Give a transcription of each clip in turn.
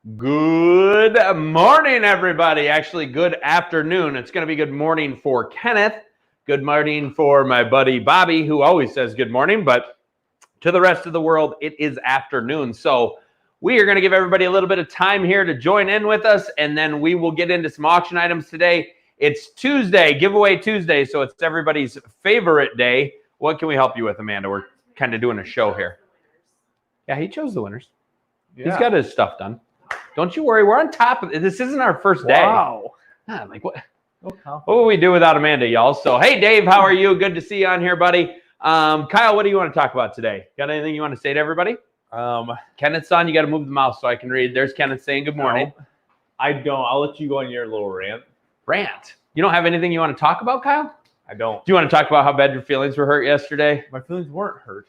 Good morning, everybody. Actually, good afternoon. It's going to be good morning for Kenneth. Good morning for my buddy Bobby, who always says good morning. But to the rest of the world, it is afternoon. So we are going to give everybody a little bit of time here to join in with us, and then we will get into some auction items today. It's Tuesday, Giveaway Tuesday, so it's everybody's favorite day. What can we help you with, Amanda? We're kind of doing a show here. Yeah, he chose the winners. Yeah. He's got his stuff done. Don't you worry. We're on top of it. This isn't our first day. Wow. Like what? What would we do without Amanda, y'all? So, hey, Dave, how are you? Good to see you on here, buddy. Kyle, what do you want to talk about today? Got anything you want to say to everybody? Kenneth's on. You got to move the mouse so I can read. There's Kenneth saying good morning. No, I don't. I'll let you go on your little rant. Rant? You don't have anything you want to talk about, Kyle? I don't. Do you want to talk about how bad your feelings were hurt yesterday? My feelings weren't hurt.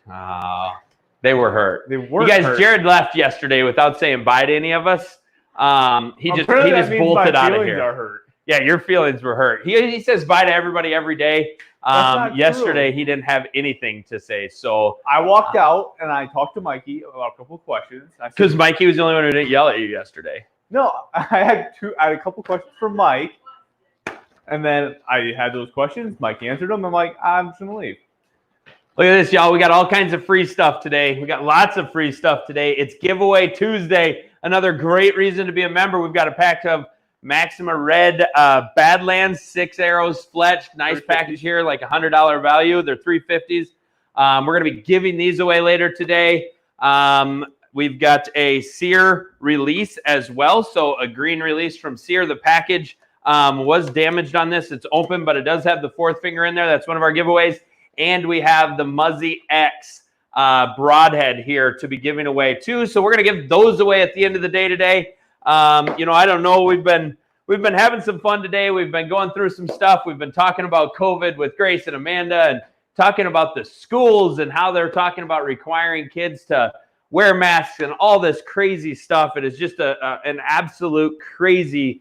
They were hurt. They were. You guys, hurt. Jared left yesterday without saying bye to any of us. He just bolted out of here. Are hurt. Yeah, your feelings were hurt. He says bye to everybody every day. Yesterday he didn't have anything to say. So I walked out and I talked to Mikey about a couple of questions. Because Mikey was the only one who didn't yell at you yesterday. No, I had a couple of questions for Mike, and then I had those questions. Mike answered them. I'm like, I'm just gonna leave. Look at this, y'all. We got all kinds of free stuff today. We got lots of free stuff today. It's Giveaway Tuesday. Another great reason to be a member. We've got a pack of Maxima Red Badlands 6 arrows fletched. Nice package here, like $100 value. They're 350s. We're going to be giving these away later today. We've got a Sear release as well. So a green release from Sear. The package was damaged on this. It's open, but it does have the fourth finger in there. That's one of our giveaways. And we have the Muzzy X broadhead here to be giving away too. So we're going to give those away at the end of the day today. I don't know. We've been having some fun today. We've been going through some stuff. We've been talking about COVID with Grace and Amanda and talking about the schools and how they're talking about requiring kids to wear masks and all this crazy stuff. It is just an absolute crazy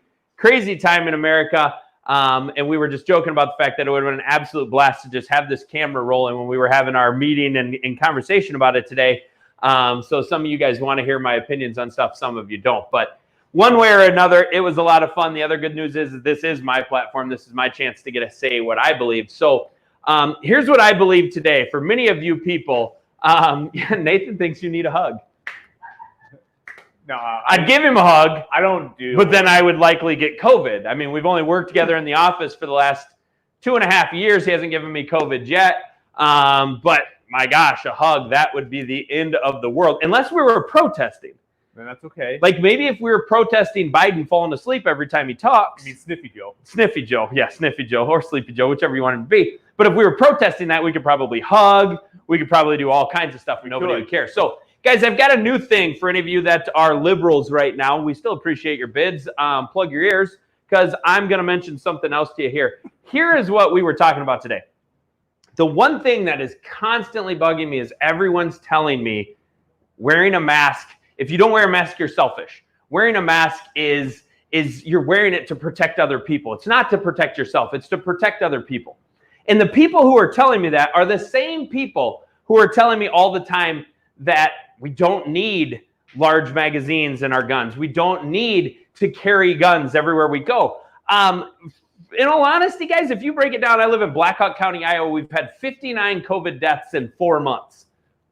time in America. And we were just joking about the fact that it would have been an absolute blast to just have this camera rolling when we were having our meeting and conversation about it today. So some of you guys want to hear my opinions on stuff. Some of you don't. But one way or another, it was a lot of fun. The other good news is that this is my platform. This is my chance to get to say what I believe. So here's what I believe today. For many of you people, Nathan thinks you need a hug. No, I'd give him a hug. I don't do. But then I would likely get COVID. I mean, we've only worked together in the office for the last 2.5 years. He hasn't given me COVID yet. But my gosh, a hug, that would be the end of the world. Unless we were protesting. Then that's okay. Like maybe if we were protesting Biden falling asleep every time he talks. I mean, Sniffy Joe. Sniffy Joe. Yeah, Sniffy Joe or Sleepy Joe, whichever you want him to be. But if we were protesting that, we could probably hug. We could probably do all kinds of stuff. Nobody would care. So, guys, I've got a new thing for any of you that are liberals right now. We still appreciate your bids. Plug your ears because I'm going to mention something else to you here. Here is what we were talking about today. The one thing that is constantly bugging me is everyone's telling me wearing a mask, if you don't wear a mask, you're selfish. Wearing a mask is you're wearing it to protect other people. It's not to protect yourself. It's to protect other people. And the people who are telling me that are the same people who are telling me all the time that we don't need large magazines in our guns. We don't need to carry guns everywhere we go. In all honesty, guys, if you break it down, I live in Black Hawk County, Iowa. We've had 59 COVID deaths in 4 months.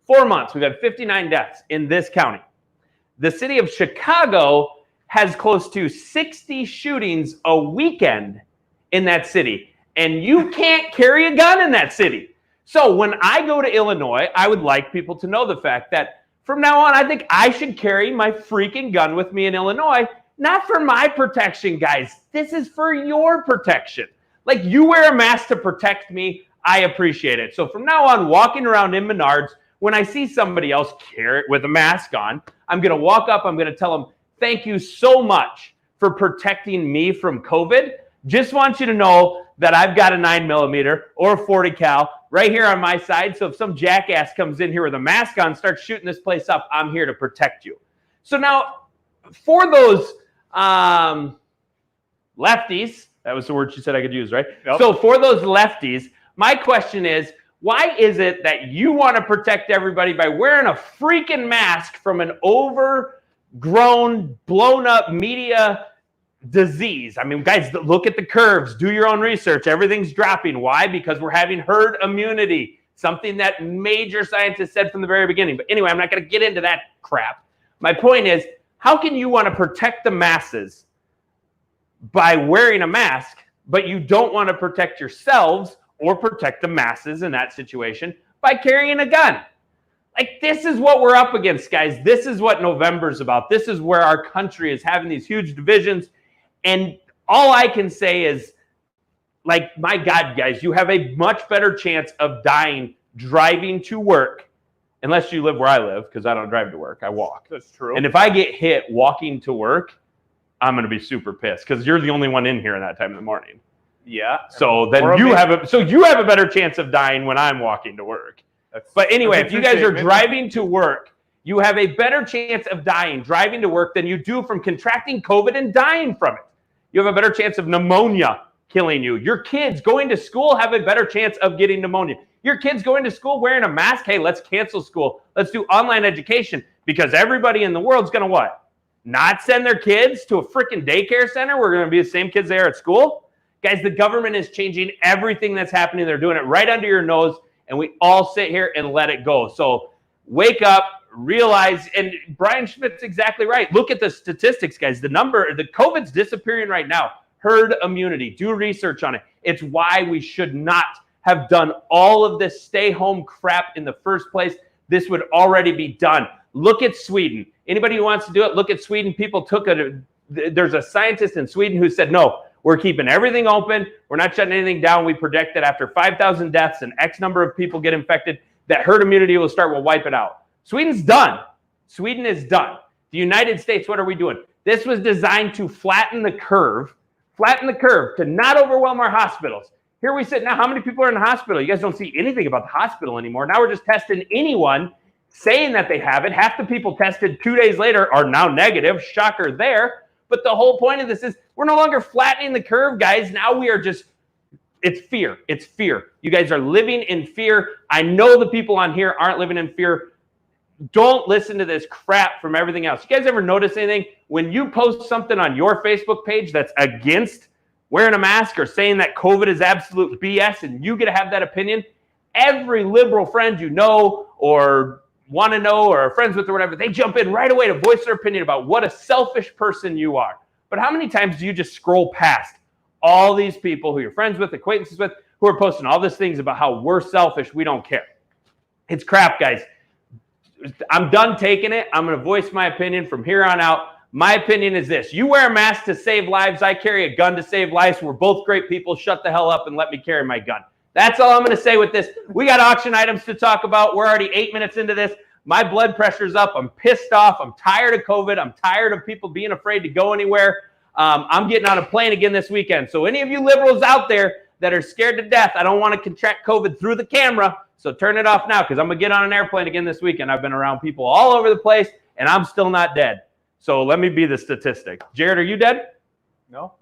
4 months, we've had 59 deaths in this county. The city of Chicago has close to 60 shootings a weekend in that city. And you can't carry a gun in that city. So when I go to Illinois, I would like people to know the fact that from now on, I think I should carry my freaking gun with me in Illinois. Not for my protection, guys. This is for your protection. Like, you wear a mask to protect me. I appreciate it. So from now on, walking around in Menards, when I see somebody else carry it with a mask on, I'm going to walk up. I'm going to tell them, thank you so much for protecting me from COVID. Just want you to know that I've got a 9mm or a 40 cal right here on my side. So if some jackass comes in here with a mask on, starts shooting this place up, I'm here to protect you. So now, for those lefties, that was the word she said I could use, right? Yep. So for those lefties, my question is, why is it that you want to protect everybody by wearing a freaking mask from an grown, blown up media disease. I mean, guys, look at the curves. Do your own research. Everything's dropping. Why? Because we're having herd immunity, something that major scientists said from the very beginning. But anyway, I'm not going to get into that crap. My point is, how can you want to protect the masses by wearing a mask, but you don't want to protect yourselves or protect the masses in that situation by carrying a gun? Like, this is what we're up against, guys. This is what November's about. This is where our country is having these huge divisions. And all I can say is, like, my God, guys, you have a much better chance of dying driving to work, unless you live where I live, because I don't drive to work. I walk. That's true. And if I get hit walking to work, I'm going to be super pissed because you're the only one in here in that time in the morning. Yeah. So then you have a better chance of dying when I'm walking to work. But anyway, if you guys are driving to work, you have a better chance of dying driving to work than you do from contracting COVID and dying from it. You have a better chance of pneumonia killing you. Your kids going to school have a better chance of getting pneumonia. Your kids going to school wearing a mask, hey, let's cancel school. Let's do online education because everybody in the world's going to what? Not send their kids to a freaking daycare center? We're going to be the same kids they are at school? Guys, the government is changing everything that's happening. They're doing it right under your nose, and we all sit here and let it go. So wake up, realize, and Brian Schmidt's exactly right. Look at the statistics, guys. The COVID's disappearing right now. Herd immunity. Do research on it. It's why we should not have done all of this stay-home crap in the first place. This would already be done. Look at Sweden. Anybody who wants to do it, look at Sweden. People there's a scientist in Sweden who said, no, we're keeping everything open. We're not shutting anything down. We predict that after 5,000 deaths and X number of people get infected, that herd immunity will start, will wipe it out. Sweden's done. Sweden is done. The United States, what are we doing? This was designed to flatten the curve to not overwhelm our hospitals. Here we sit now. How many people are in the hospital? You guys don't see anything about the hospital anymore. Now we're just testing anyone saying that they have it. Half the people tested 2 days later are now negative. Shocker there. But the whole point of this is we're no longer flattening the curve, guys. Now we are just, it's fear. It's fear. You guys are living in fear. I know the people on here aren't living in fear. Don't listen to this crap from everything else. You guys ever notice anything? When you post something on your Facebook page that's against wearing a mask or saying that COVID is absolute BS and you get to have that opinion, every liberal friend you know or want to know or are friends with or whatever, they jump in right away to voice their opinion about what a selfish person you are. But how many times do you just scroll past all these people who you're friends with, acquaintances with, who are posting all these things about how we're selfish, we don't care? It's crap, guys. I'm done taking it. I'm going to voice my opinion from here on out. My opinion is this. You wear a mask to save lives. I carry a gun to save lives. We're both great people. Shut the hell up and let me carry my gun. That's all I'm going to say with this. We got auction items to talk about. We're already 8 minutes into this. My blood pressure's up. I'm pissed off. I'm tired of COVID. I'm tired of people being afraid to go anywhere. I'm getting on a plane again this weekend. So any of you liberals out there that are scared to death, I don't want to contract COVID through the camera. So turn it off now because I'm going to get on an airplane again this weekend. I've been around people all over the place, and I'm still not dead. So let me be the statistic. Jared, are you dead? No.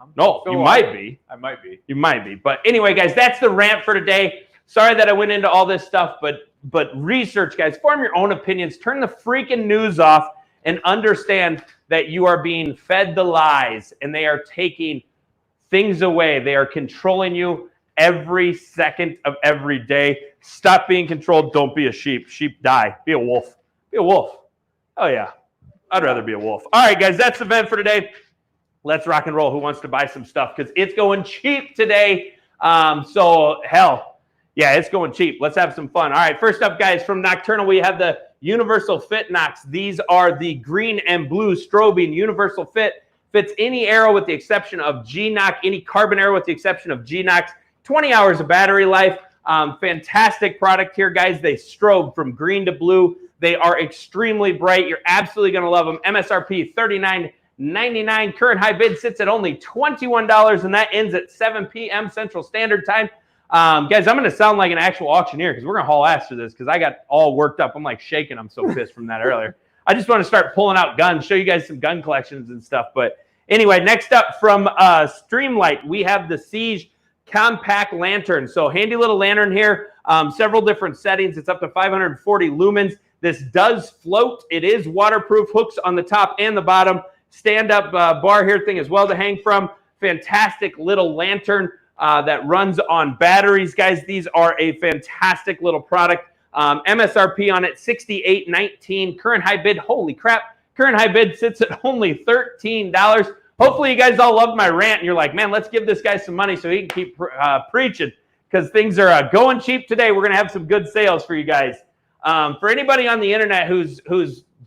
You might be. I might be. You might be. But anyway, guys, that's the rant for today. Sorry that I went into all this stuff, but research, guys. Form your own opinions. Turn the freaking news off and understand that you are being fed the lies, and they are taking things away. They are controlling you every second of every day. Stop being controlled. Don't be a sheep. Sheep die. Be a wolf. Be a wolf. Oh, yeah. I'd rather be a wolf. All right, guys, that's the event for today. Let's rock and roll. Who wants to buy some stuff? Because it's going cheap today. So, hell, yeah, it's going cheap. Let's have some fun. All right, first up, guys, from Nocturnal, we have the Universal Fit Knox. These are the green and blue strobing Universal Fit. Fits any arrow with the exception of G-Knock, any carbon arrow with the exception of G-Knox. 20 hours of battery life. Fantastic product here, guys. They strobe from green to blue. They are extremely bright. You're absolutely going to love them. MSRP $39.99. Current high bid sits at only $21, and that ends at 7 p.m. Central Standard Time. Guys, I'm going to sound like an actual auctioneer because we're going to haul ass for this because I got all worked up. I'm like shaking. I'm so pissed from that earlier. I just want to start pulling out guns, show you guys some gun collections and stuff. But anyway, next up from Streamlight, we have the Siege Compact Lantern. So handy little lantern here, several different settings. It's up to 540 lumens. This does float. It is waterproof, hooks on the top and the bottom. Stand-up bar here thing as well to hang from. Fantastic little lantern that runs on batteries, guys. These are a fantastic little product. MSRP on it, $68.19. Current high bid, holy crap. Current high bid sits at only $13. Hopefully you guys all love my rant and you're like, man, let's give this guy some money so he can keep preaching, because things are going cheap today. We're going to have some good sales for you guys. For anybody on the internet who's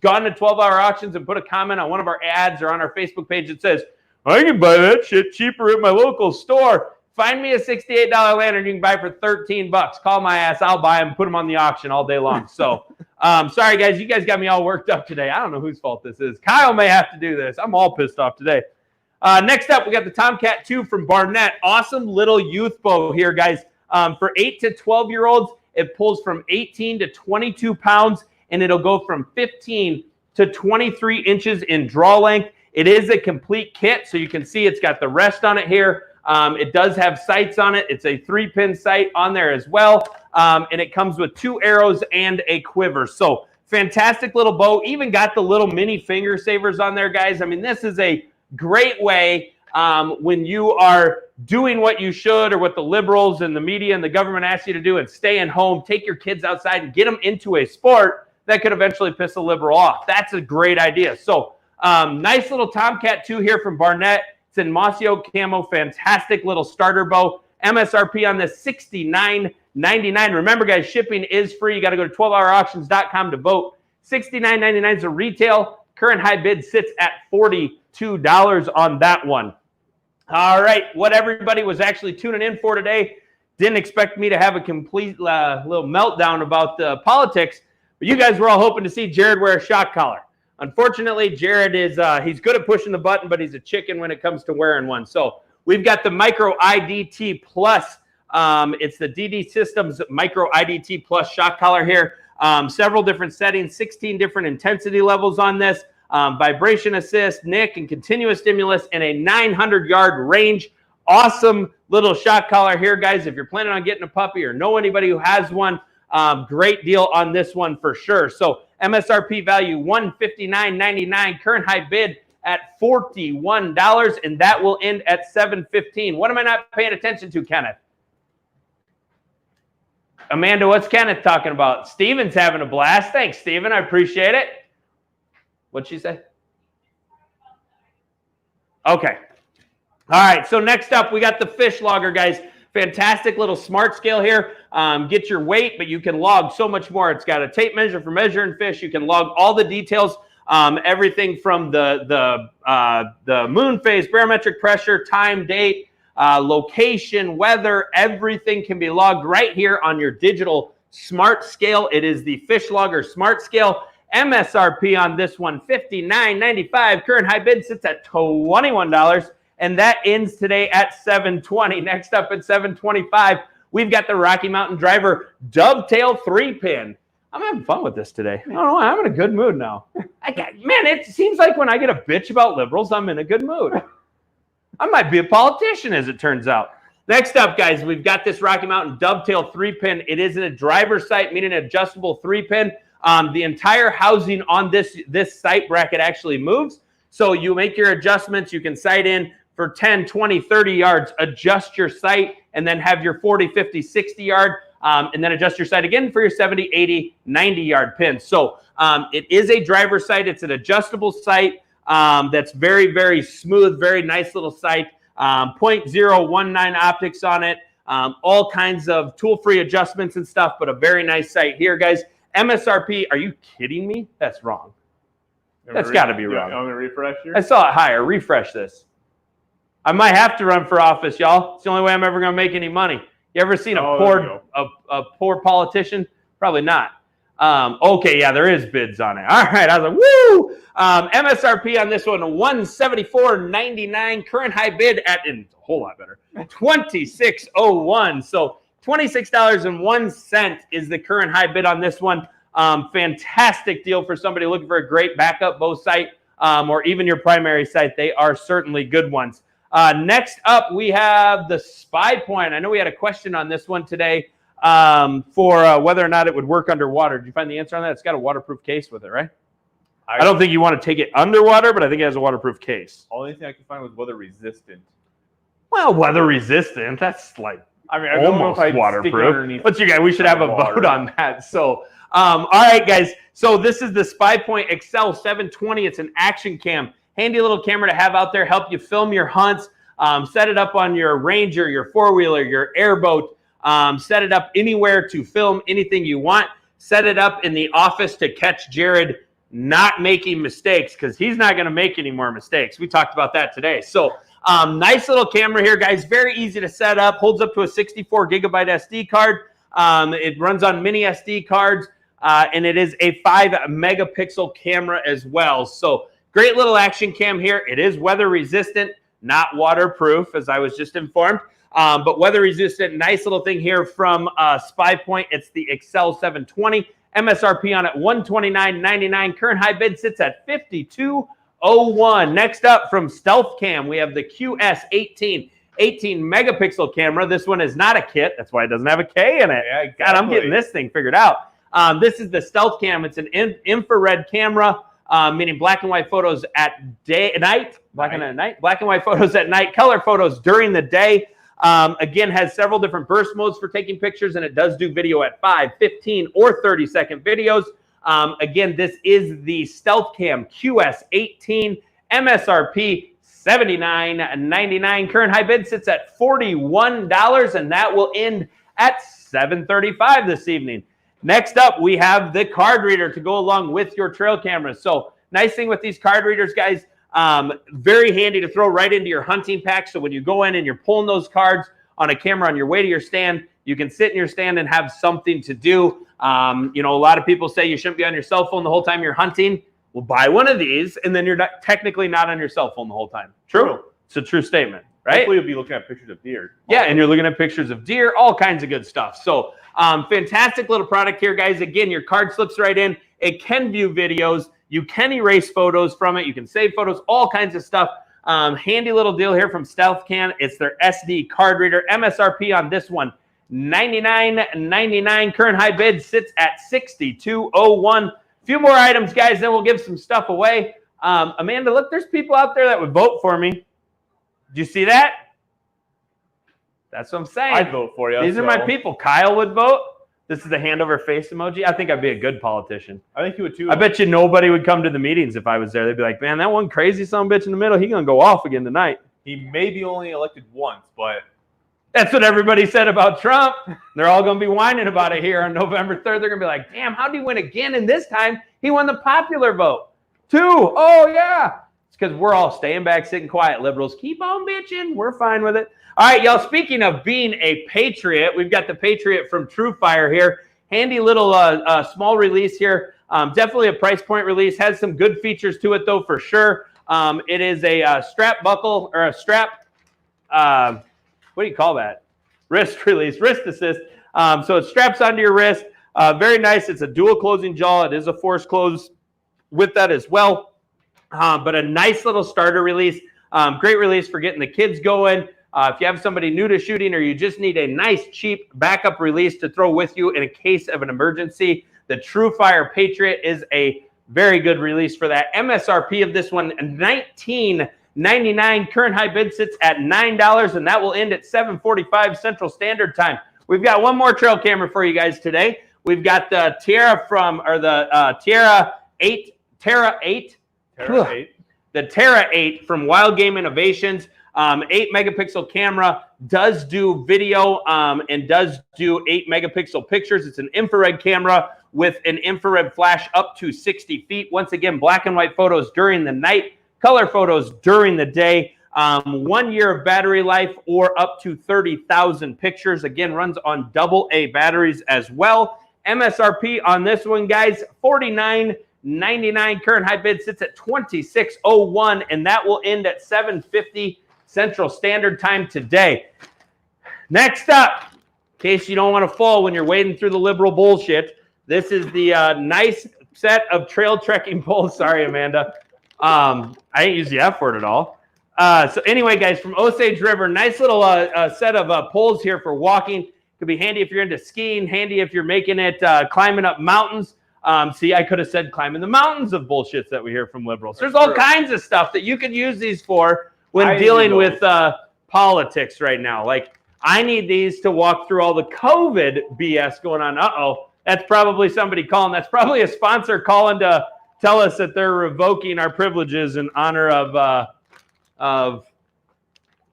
gone to 12-hour auctions and put a comment on one of our ads or on our Facebook page that says, I can buy that shit cheaper at my local store. Find me a $68 lantern you can buy for $13. Call my ass. I'll buy them, put them on the auction all day long. So, sorry, guys. You guys got me all worked up today. I don't know whose fault this is. Kyle may have to do this. I'm all pissed off today. Next up, we got the Tomcat 2 from Barnett. Awesome little youth bow here, guys. For 8 to 12-year-olds, it pulls from 18 to 22 pounds, and it'll go from 15 to 23 inches in draw length. It is a complete kit, so you can see it's got the rest on it here. It does have sights on it. It's a 3-pin sight on there as well, and it comes with 2 arrows and a quiver. So fantastic little bow. Even got the little mini finger savers on there, guys. I mean, this is a great way when you are doing what you should or what the liberals and the media and the government ask you to do and staying home, take your kids outside and get them into a sport that could eventually piss a liberal off. That's a great idea. So nice little Tomcat 2 here from Barnett. It's in mossy oak camo. Fantastic little starter bow. MSRP on this, $69.99. Remember, guys, shipping is free. You got to go to 12hourauctions.com to vote. $69.99 is a retail. Current high bid sits at $42 on that one. All right, what everybody was actually tuning in for today, didn't expect me to have a complete little meltdown about politics, but you guys were all hoping to see Jared wear a shock collar. Unfortunately, Jared is he's good at pushing the button, but he's a chicken when it comes to wearing one. So we've got the Micro IDT Plus. It's the DD Systems Micro IDT Plus shock collar here. Several different settings, 16 different intensity levels on this. Vibration assist, NIC, and continuous stimulus, and a 900-yard range. Awesome little shock collar here, guys. If you're planning on getting a puppy or know anybody who has one, great deal on this one for sure. So MSRP value $159.99. Current high bid at $41, and that will end at $715. What am I not paying attention to, Kenneth? Amanda, what's Kenneth talking about? Steven's having a blast. Thanks, Steven. I appreciate it. What'd she say? Okay. All right, so next up, we got the fish logger, guys. Fantastic little smart scale here. Get your weight, but you can log so much more. It's got a tape measure for measuring fish. You can log all the details, everything from the moon phase, barometric pressure, time, date, location, weather. Everything can be logged right here on your digital smart scale. It is the Fish Logger Smart Scale. MSRP on this one, $59.95. Current high bid sits at $21, and that ends today at $720. Next up at $725, we've got the Rocky Mountain Driver Dovetail 3-pin. I'm having fun with this today. I don't know, I'm in a good mood now. Man, it seems like when I get a bitch about liberals, I'm in a good mood. I might be a politician, as it turns out. Next up, guys, we've got this Rocky Mountain Dovetail 3-pin. It is in a driver's sight, meaning an adjustable 3-pin. The entire housing on this sight bracket actually moves. So you make your adjustments. You can sight in for 10, 20, 30 yards, adjust your sight, and then have your 40, 50, 60 yard, and then adjust your sight again for your 70, 80, 90 yard pins. So it is a driver sight. It's an adjustable sight that's very, very smooth, very nice little sight. 0.019 optics on it. All kinds of tool-free adjustments and stuff, but a very nice sight here, guys. MSRP, are you kidding me? That's wrong. That's got to be wrong. I'm going to refresh here. I saw it higher. Refresh this. I might have to run for office, y'all. It's the only way I'm ever going to make any money. You ever seen a poor politician? Probably not. Okay, yeah, there is bids on it. All right, I was like, woo! MSRP on this one, $174.99. Current high bid at, and a whole lot better, $26.01. So $26.01 is the current high bid on this one. Fantastic deal for somebody looking for a great backup bow sight or even your primary sight. They are certainly good ones. Next up, we have the Spy Point. I know we had a question on this one today. for whether or not it would work underwater. Did you find the answer on that? It's got a waterproof case with it, right? I don't think you want to take it underwater, but I think it has a waterproof case. Only thing I could find was weather resistant. Well, weather resistant. That's like I mean, I don't know almost if I'd waterproof. What's your guy? We should have a vote on that. So, all right, guys. So this is the SpyPoint Excel 720. It's an action cam. Handy little camera to have out there, help you film your hunts. Set it up on your Ranger, your four-wheeler, your airboat. Set it up anywhere to film anything you want. Set it up in the office to catch Jared not making mistakes, because he's not going to make any more mistakes. We talked about that today. So nice little camera here, guys. Very easy to set up. Holds up to a 64 gigabyte SD card. It runs on mini SD cards, and it is a 5 megapixel camera as well. So great little action cam here. It is weather resistant, not waterproof, as I was just informed. But weather resistant. Nice little thing here from SpyPoint. It's the Excel 720. MSRP on it $129.99. Current high bid sits at $52.01. Next up from Stealth Cam, we have the QS18 18 megapixel camera. This one is not a kit. That's why it doesn't have a K in it. Yeah, exactly. God, I'm getting this thing figured out. This is the Stealth Cam. It's an infrared camera, meaning black and white photos at night. Black and white photos at night. Color photos during the day. Again, has several different burst modes for taking pictures, and it does do video at 5, 15, or 30-second videos. Again, this is the Stealth Cam QS18, MSRP $79.99. Current high bid sits at $41, and that will end at $7:35 this evening. Next up, we have the card reader to go along with your trail cameras. So nice thing with these card readers, guys, very handy to throw right into your hunting pack. So when you go in and you're pulling those cards on a camera on your way to your stand, you can sit in your stand and have something to do. You know, a lot of people say you shouldn't be on your cell phone the whole time you're hunting. Well, buy one of these, and then you're technically not on your cell phone the whole time. True. It's a true statement, right? Hopefully you'll be looking at pictures of deer. Yeah, and you're looking at pictures of deer, all kinds of good stuff. So fantastic little product here, guys. Again, your card slips right in. It can view videos. You can erase photos from it. You can save photos, all kinds of stuff. Handy little deal here from Stealth Cam. It's their SD card reader. MSRP on this one, $99.99. Current high bid sits at $62.01. A few more items, guys, then we'll give some stuff away. Amanda, look, there's people out there that would vote for me. Did you see that? That's what I'm saying. I'd vote for you. These are my people. Kyle would vote. This is the hand over face emoji. I think I'd be a good politician. I think you would too. I bet you nobody would come to the meetings if I was there. They'd be like, man, that one crazy son of a bitch in the middle, he's going to go off again tonight. He may be only elected once, but that's what everybody said about Trump. They're all going to be whining about it here on November 3rd. They're going to be like, damn, how did he win again? And this time, he won the popular vote. 2. Oh, yeah. It's because we're all staying back, sitting quiet. Liberals, keep on bitching. We're fine with it. All right, y'all, speaking of being a Patriot, we've got the Patriot from TrueFire here. Handy little small release here. Definitely a price point release. Has some good features to it, though, for sure. It is a strap buckle or a strap, what do you call that? Wrist release, wrist assist. So it straps onto your wrist. Very nice. It's a dual closing jaw. It is a force close with that as well. But a nice little starter release. Great release for getting the kids going. If you have somebody new to shooting or you just need a nice, cheap backup release to throw with you in a case of an emergency, the TrueFire Patriot is a very good release for that. MSRP of this one, $19.99. Current high bid sits at $9, and that will end at 7:45 Central Standard Time. We've got one more trail camera for you guys today. We've got the Terra Terra 8. The Terra 8 from Wild Game Innovations. 8 megapixel camera, does do video and does do 8 megapixel pictures. It's an infrared camera with an infrared flash up to 60 feet. Once again, black and white photos during the night, color photos during the day. 1 year of battery life or up to 30,000 pictures. Again, runs on AA batteries as well. MSRP on this one, guys, $49.99. Current high bid sits at $26.01, and that will end at 7:50 Central Standard Time today. Next up, in case you don't want to fall when you're wading through the liberal bullshit, this is the nice set of trail trekking poles. Sorry, Amanda. I didn't use the F word at all. So anyway, guys, from Osage River, nice little set of poles here for walking. Could be handy if you're into skiing, handy if you're making it climbing up mountains. See, I could have said climbing the mountains of bullshits that we hear from liberals. There's all kinds of stuff that you could use these for when dealing with politics right now. Like, I need these to walk through all the COVID BS going on. Uh-oh, that's probably somebody calling. That's probably a sponsor calling to tell us that they're revoking our privileges in honor of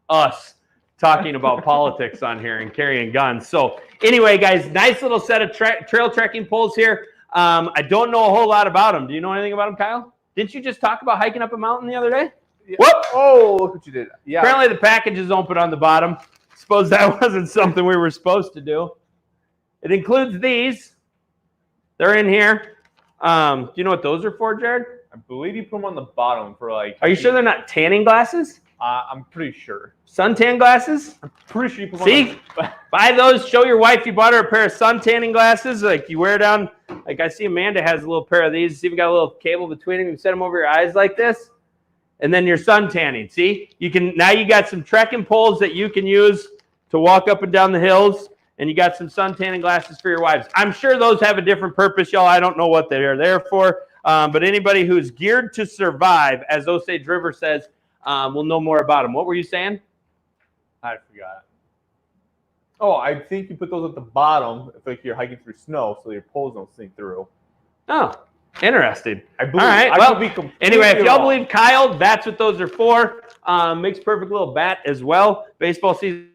us talking about politics on here and carrying guns. So anyway, guys, nice little set of trail trekking poles here. I don't know a whole lot about them. Do you know anything about them, Kyle? Didn't you just talk about hiking up a mountain the other day? Yeah. Whoop! Oh, look what you did. Yeah. Apparently the package is open on the bottom. Suppose that wasn't something we were supposed to do. It includes these. They're in here. Do you know what those are for, Jared? I believe you put them on the bottom for like... Are you sure they're not tanning glasses? I'm pretty sure. Suntan glasses? I'm pretty sure you put them See? Buy those. Show your wife you bought her a pair of sun tanning glasses. Like, you wear down... Like, I see Amanda has a little pair of these. See, we got a little cable between them. You set them over your eyes like this. And then you're sun tanning. See? Now you got some trekking poles that you can use to walk up and down the hills. And you got some sun tanning glasses for your wives. I'm sure those have a different purpose, y'all. I don't know what they're there for. But anybody who's geared to survive, as Osage River says, will know more about them. What were you saying? I forgot. Oh, I think you put those at the bottom if like you're hiking through snow, so your poles don't sink through. Oh, interesting. I believe. All right. I could be completely anyway, if y'all wrong. believe Kyle, that's what those are for. Makes perfect little bat as well. Baseball season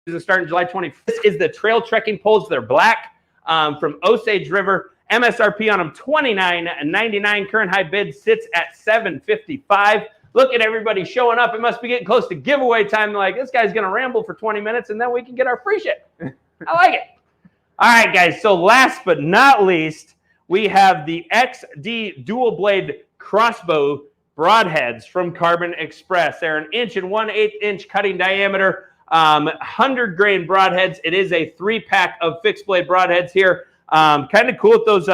is starting July 25th. This is the trail trekking poles. They're black from Osage River. MSRP on them $29.99. Current high bid sits at $7.55. Look at everybody showing up. It must be getting close to giveaway time. Like, this guy's going to ramble for 20 minutes, and then we can get our free shit. I like it. All right, guys. So last but not least, we have the XD dual blade crossbow broadheads from Carbon Express. They're 1 1/8 inch cutting diameter, 100 grain broadheads. It is a 3-pack of fixed blade broadheads here. Kind of cool with those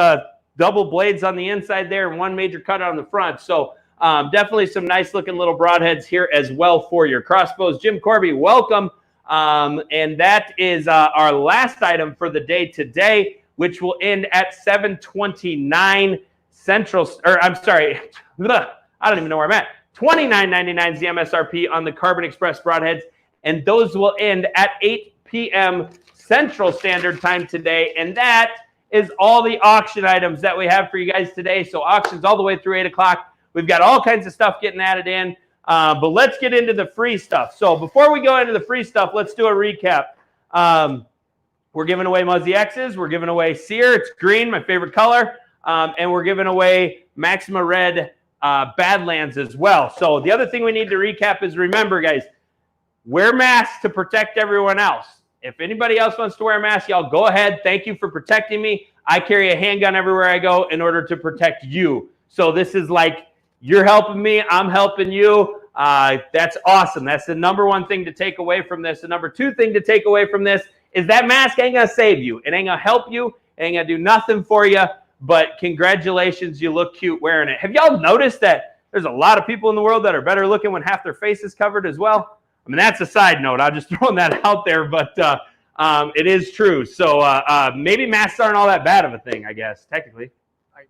double blades on the inside there and one major cut on the front. So definitely some nice looking little broadheads here as well for your crossbows. Jim Corby, welcome. And that is our last item for the day today, which will end at 7:29 Central. Or I'm sorry, I don't even know where I'm at. $29.99 is the MSRP on the Carbon Express broadheads, and those will end at 8 p.m. Central Standard Time today. And that is all the auction items that we have for you guys today. So auctions all the way through 8 o'clock. We've got all kinds of stuff getting added in, but let's get into the free stuff. So before we go into the free stuff, let's do a recap. We're giving away Muzzy X's. We're giving away Sear. It's green, my favorite color. And we're giving away Maxima Red Badlands as well. So the other thing we need to recap is, remember, guys, wear masks to protect everyone else. If anybody else wants to wear a mask, y'all go ahead. Thank you for protecting me. I carry a handgun everywhere I go in order to protect you. So this is like, you're helping me, I'm helping you. That's awesome. That's the number one thing to take away from this. The number two thing to take away from this is that mask ain't going to save you. It ain't going to help you. It ain't going to do nothing for you. But congratulations, you look cute wearing it. Have y'all noticed that there's a lot of people in the world that are better looking when half their face is covered as well? I mean, that's a side note. I'm just throwing that out there, but it is true. So maybe masks aren't all that bad of a thing, I guess, technically.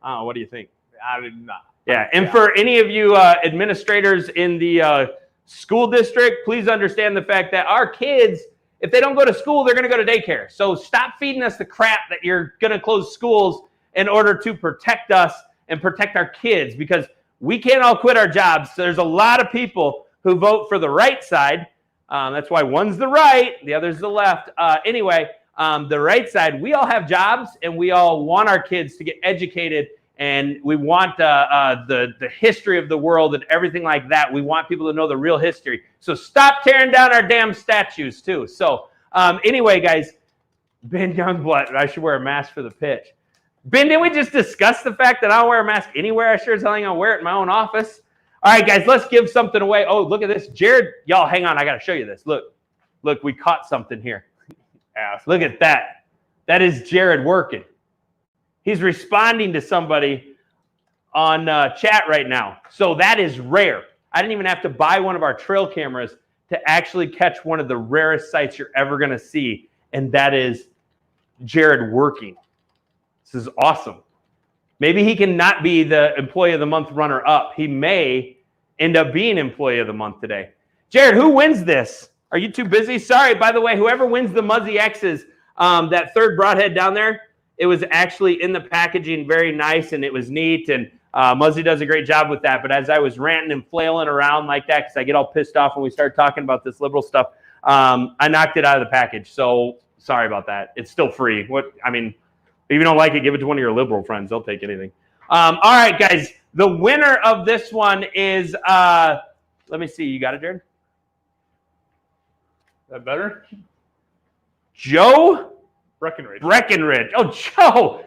What do you think? I did not. Yeah, and for any of you administrators in the school district, please understand the fact that our kids, if they don't go to school, they're going to go to daycare. So stop feeding us the crap that you're going to close schools in order to protect us and protect our kids, because we can't all quit our jobs. So there's a lot of people who vote for the right side. That's why one's the right, the other's the left. Anyway, the right side, we all have jobs, and we all want our kids to get educated, and we want the history of the world and everything like that. We want people to know the real history. So stop tearing down our damn statues, too. So anyway, guys, Ben Youngblood, I should wear a mask for the pitch. Ben, didn't we just discuss the fact that I don't wear a mask anywhere? I sure as hell ain't gonna wear it in my own office. All right, guys, let's give something away. Oh, look at this. Jared, y'all, hang on. I got to show you this. Look, we caught something here. Look at that. That is Jared working. He's responding to somebody on chat right now. So that is rare. I didn't even have to buy one of our trail cameras to actually catch one of the rarest sights you're ever going to see, and that is Jared working. This is awesome. Maybe he can not be the Employee of the Month runner-up. He may end up being Employee of the Month today. Jared, who wins this? Are you too busy? Sorry, by the way, whoever wins the Muzzy X's, that third broadhead down there, it was actually in the packaging, very nice, and it was neat, and Muzzy does a great job with that. But as I was ranting and flailing around like that, because I get all pissed off when we start talking about this liberal stuff, I knocked it out of the package. So sorry about that. It's still free. If you don't like it, give it to one of your liberal friends. They'll take anything. All right, guys. The winner of this one is, let me see. You got it, Jared? Is that better? Joe Breckenridge. Breckenridge. Oh, Joe.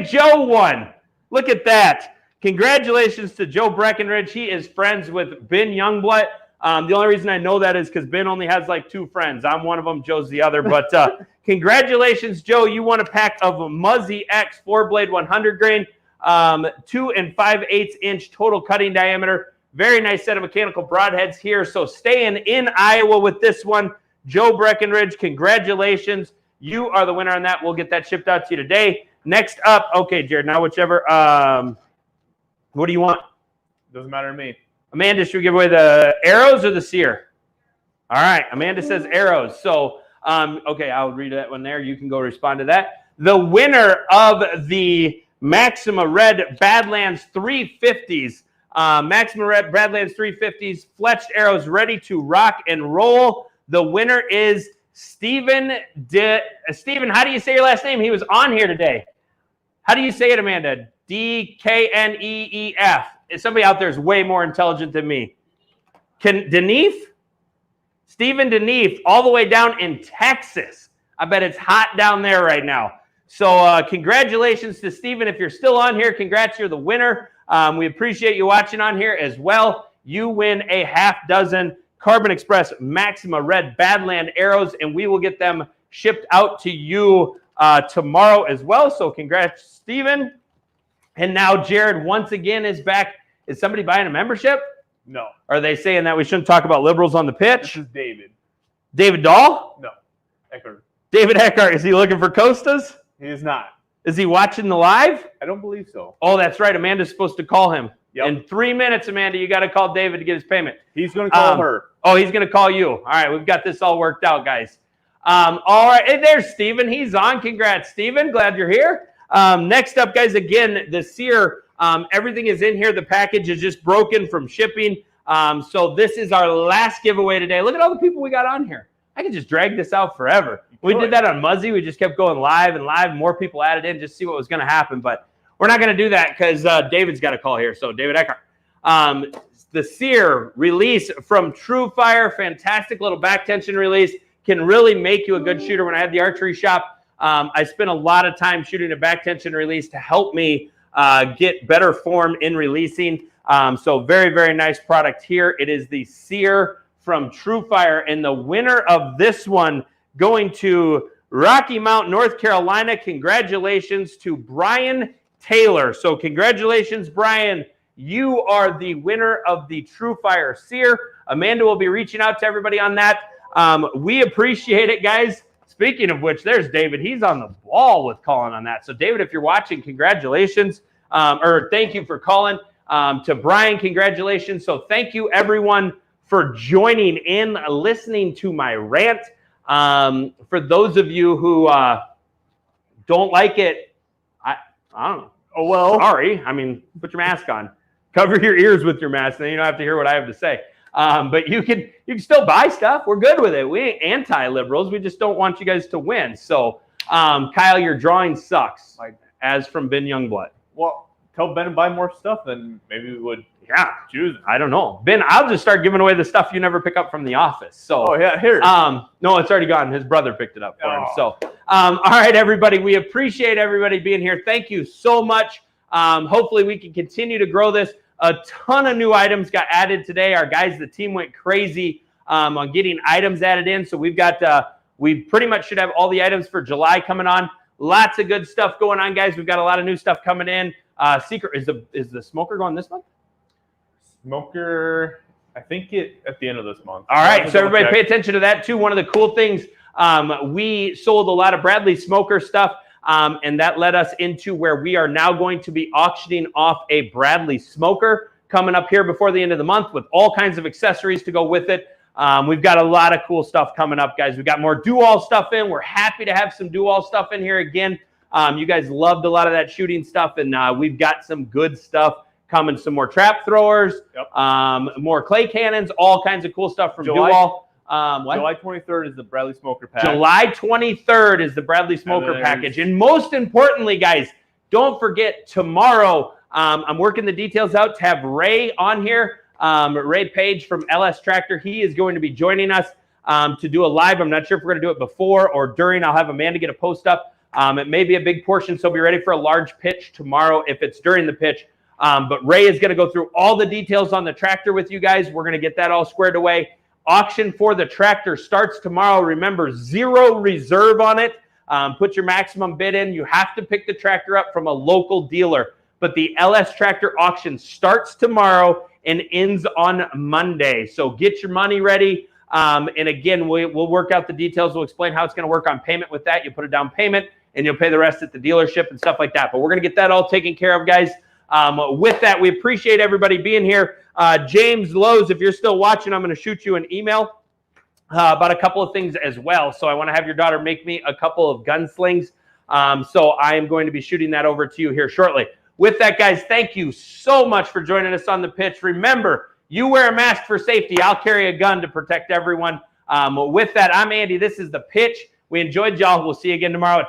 Joe won. Look at that. Congratulations to Joe Breckenridge. He is friends with Ben Youngblood. The only reason I know that is because Ben only has like 2 friends. I'm one of them. Joe's the other. But congratulations, Joe. You won a pack of Muzzy X 4-blade 100 grain, 2 5/8 inch total cutting diameter. Very nice set of mechanical broadheads here. So staying in Iowa with this one, Joe Breckenridge, congratulations. You are the winner on that. We'll get that shipped out to you today. Next up, okay, Jared, now whichever. What do you want? Doesn't matter to me. Amanda, should we give away the arrows or the sear? All right, Amanda says arrows. So, okay, I'll read that one there. You can go respond to that. The winner of the Maxima Red Badlands 350s, Maxima Red Badlands 350s, fletched arrows ready to rock and roll. The winner is Stephen. Stephen, how do you say your last name? He was on here today. How do you say it, Amanda? Dkneef. Somebody out there is way more intelligent than me. Deneef? Stephen Deneef, all the way down in Texas. I bet it's hot down there right now. So congratulations to Stephen. If you're still on here, congrats, you're the winner. We appreciate you watching on here as well. You win a half dozen Carbon Express Maxima Red Badland arrows, and we will get them shipped out to you tomorrow as well. So congrats, Stephen. And now Jared once again is back. Is somebody buying a membership? No. Are they saying that we shouldn't talk about liberals on the pitch? This is David. David Dahl? No. Eckhart. David Eckhart. Is he looking for Costas? He is not. Is he watching the live? I don't believe so. Oh, that's right. Amanda's supposed to call him. Yep. In 3 minutes, Amanda, you got to call David to get his payment. He's going to call her. Oh, he's going to call you. All right, we've got this all worked out, guys. All right, and there's Steven. He's on. Congrats, Steven. Glad you're here. Next up, guys, again, the sear. Everything is in here. The package is just broken from shipping. So this is our last giveaway today. Look at all the people we got on here. I could just drag this out forever. We did that on Muzzy. We just kept going live and live. More people added in just to see what was going to happen. But we're not going to do that because David's got a call here. So David Eckhart. The sear release from TrueFire. Fantastic little back tension release. Can really make you a good shooter. When I had the archery shop, I spent a lot of time shooting a back tension release to help me get better form in releasing. So very, very nice product here. It is the sear from TrueFire, and the winner of this one going to Rocky Mount, North Carolina. Congratulations to Brian Taylor. So congratulations, Brian. You are the winner of the TrueFire sear. Amanda will be reaching out to everybody on that. We appreciate it, guys. Speaking of which, there's David. He's on the ball with calling on that. So David, if you're watching, congratulations. Or thank you for calling. To Brian, congratulations. So thank you, everyone, for joining in, listening to my rant. For those of you who don't like it, I don't know. Oh, well. Sorry. I mean, put your mask on. Cover your ears with your mask, then you don't have to hear what I have to say. But you can still buy stuff. We're good with it. We ain't anti-liberals. We just don't want you guys to win. So, Kyle, your drawing sucks, as from Ben Youngblood. Well, tell Ben to buy more stuff, then maybe we would choose it. I don't know. Ben, I'll just start giving away the stuff you never pick up from the office. So, oh, yeah, here. No, it's already gone. His brother picked it up for him. So, all right, everybody. We appreciate everybody being here. Thank you so much. Hopefully, we can continue to grow this. A ton of new items got added today. Our guys, the team went crazy on getting items added in. So we've got, we pretty much should have all the items for July coming on. Lots of good stuff going on, guys. We've got a lot of new stuff coming in. Secret, is the smoker going this month? Smoker, I think at the end of this month. All right, so everybody pay attention to that too. One of the cool things, we sold a lot of Bradley Smoker stuff, and that led us into where we are now going to be auctioning off a Bradley Smoker coming up here before the end of the month with all kinds of accessories to go with it. We've got a lot of cool stuff coming up, guys. We've got more do-all stuff in. We're happy to have some do-all stuff in here again. You guys loved a lot of that shooting stuff, and we've got some good stuff coming. Some more trap throwers, more clay cannons, all kinds of cool stuff from do-all. July 23rd is the Bradley Smoker pack. July 23rd is the Bradley Smoker package. And most importantly, guys, don't forget tomorrow, I'm working the details out to have Ray on here. Ray Page from LS Tractor. He is going to be joining us to do a live. I'm not sure if we're going to do it before or during. I'll have Amanda get a post up. It may be a big portion, so be ready for a large pitch tomorrow if it's during the pitch. But Ray is going to go through all the details on the tractor with you guys. We're going to get that all squared away. Auction for the tractor starts tomorrow. Remember, 0 reserve on it. Put your maximum bid in. You have to pick the tractor up from a local dealer. But the LS Tractor auction starts tomorrow and ends on Monday. So get your money ready. And again, we'll work out the details. We'll explain how it's going to work on payment with that. You put a down payment, and you'll pay the rest at the dealership and stuff like that. But we're going to get that all taken care of, guys. With that, we appreciate everybody being here. James Lowe's, if you're still watching, I'm going to shoot you an email about a couple of things as well. So I want to have your daughter make me a couple of gunslings. So I am going to be shooting that over to you here shortly. With that, guys, thank you so much for joining us on the pitch. Remember, you wear a mask for safety. I'll carry a gun to protect everyone. With that, I'm Andy. This is the pitch. We enjoyed y'all. We'll see you again tomorrow at